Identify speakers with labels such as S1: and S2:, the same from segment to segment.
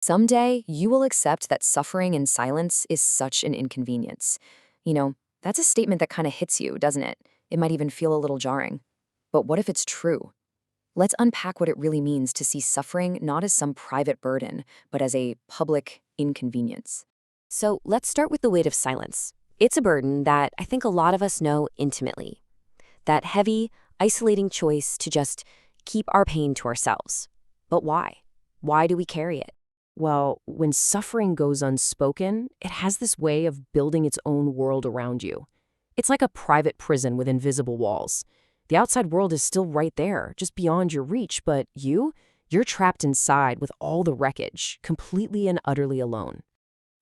S1: Someday, you will accept that suffering in silence is such an inconvenience. You know, that's a statement that kind of hits you, doesn't it? It might even feel a little jarring. But what if it's true? Let's unpack what it really means to see suffering not as some private burden, but as a public inconvenience.
S2: So let's start with the weight of silence. It's a burden that I think a lot of us know intimately. That heavy, isolating choice to just keep our pain to ourselves. But why? Why do we carry it?
S3: Well, when suffering goes unspoken, it has this way of building its own world around you. It's like a private prison with invisible walls. The outside world is still right there, just beyond your reach, but you're trapped inside with all the wreckage, completely and utterly alone.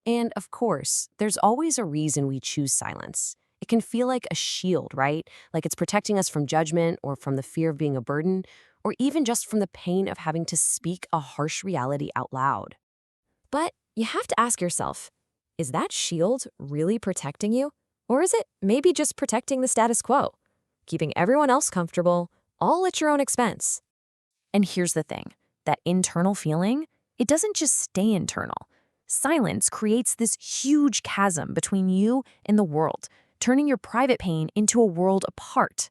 S3: And of course, there's always a reason we choose silence. It can feel like a shield, right? Like it's protecting us from judgment or from the fear of being a burden, or even just from the pain of having to speak a harsh reality out loud.
S2: But you have to ask yourself, is that shield really protecting you? Or is it maybe just protecting the status quo, keeping everyone else comfortable, all at your own expense? And here's the thing, that internal feeling, it doesn't just stay internal. Silence creates this huge chasm between you and the world, turning your private pain into a world apart.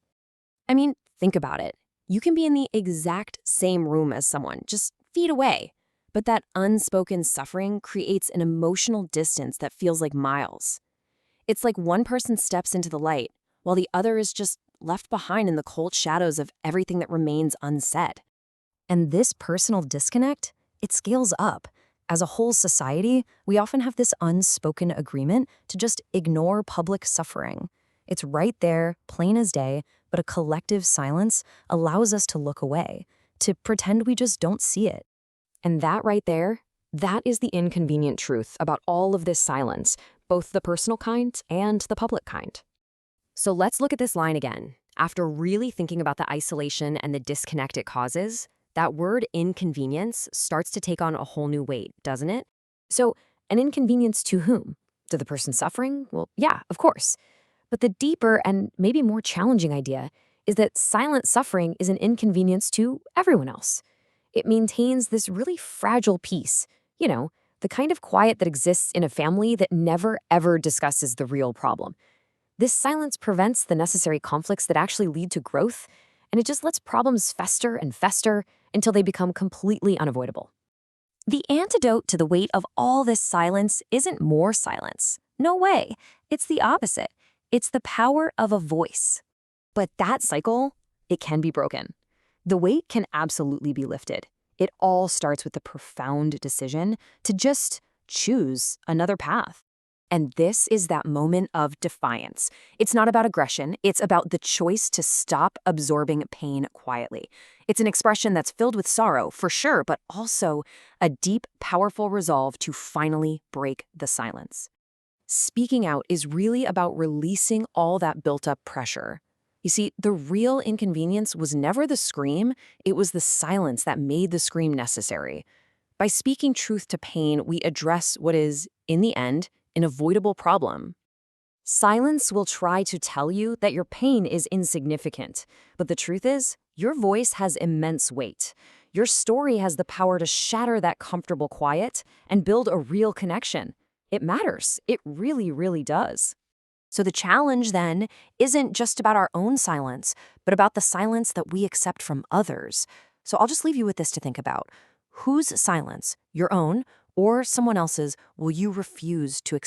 S2: I mean, think about it. You can be in the exact same room as someone, just feet away. But that unspoken suffering creates an emotional distance that feels like miles. It's like one person steps into the light, while the other is just left behind in the cold shadows of everything that remains unsaid. And this personal disconnect, it scales up. As a whole society, we often have this unspoken agreement to just ignore public suffering. It's right there, plain as day, but a collective silence allows us to look away, to pretend we just don't see it. And that right there, that is the inconvenient truth about all of this silence, both the personal kind and the public kind. So let's look at this line again. After really thinking about the isolation and the disconnect it causes, that word inconvenience starts to take on a whole new weight, doesn't it? So, an inconvenience to whom? To the person suffering? Well, yeah, of course. But the deeper and maybe more challenging idea is that silent suffering is an inconvenience to everyone else. It maintains this really fragile peace, the kind of quiet that exists in a family that never ever discusses the real problem. This silence prevents the necessary conflicts that actually lead to growth, and it just lets problems fester and fester until they become completely unavoidable. The antidote to the weight of all this silence isn't more silence. No way. It's the opposite. It's the power of a voice. But that cycle, it can be broken. The weight can absolutely be lifted. It all starts with the profound decision to just choose another path. And this is that moment of defiance. It's not about aggression. It's about the choice to stop absorbing pain quietly. It's an expression that's filled with sorrow, for sure, but also a deep, powerful resolve to finally break the silence. Speaking out is really about releasing all that built-up pressure. You see, the real inconvenience was never the scream, it was the silence that made the scream necessary. By speaking truth to pain, we address what is, in the end, an avoidable problem. Silence will try to tell you that your pain is insignificant, but the truth is, your voice has immense weight. Your story has the power to shatter that comfortable quiet and build a real connection. It matters. It really, really does. So the challenge, then, isn't just about our own silence, but about the silence that we accept from others. So I'll just leave you with this to think about. Whose silence, your own or someone else's, will you refuse to accept?